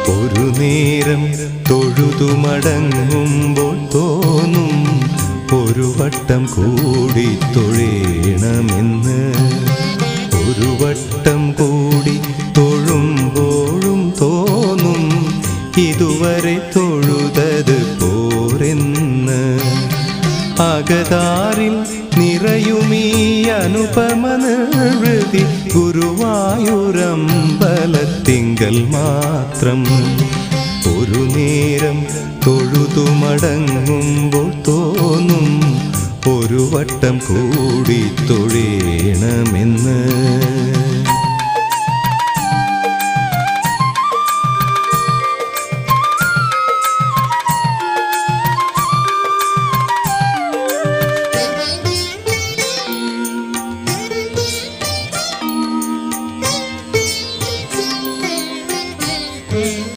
ഒരു നേരം തൊഴുതു മടങ്ങുമ്പോൾ തോന്നും ഒരു വട്ടം കൂടി തൊഴേണമെന്ന്. ഒരു വട്ടം കൂടി തൊഴുമ്പോഴും തോന്നും ഇതുവരെ തൊഴുതത് പോരെന്ന്. അകതാരിൽ നിറയുമീ അനുപമ നിർവൃതി ഗുരുവായൂരമ്പലത്തിങ്കൽ മാത്രം. ഒരു നേരം തൊഴുതു മടങ്ങുമ്പോൾ തോന്നും ഒരു വട്ടം കൂടി തൊഴേണമെന്ന്.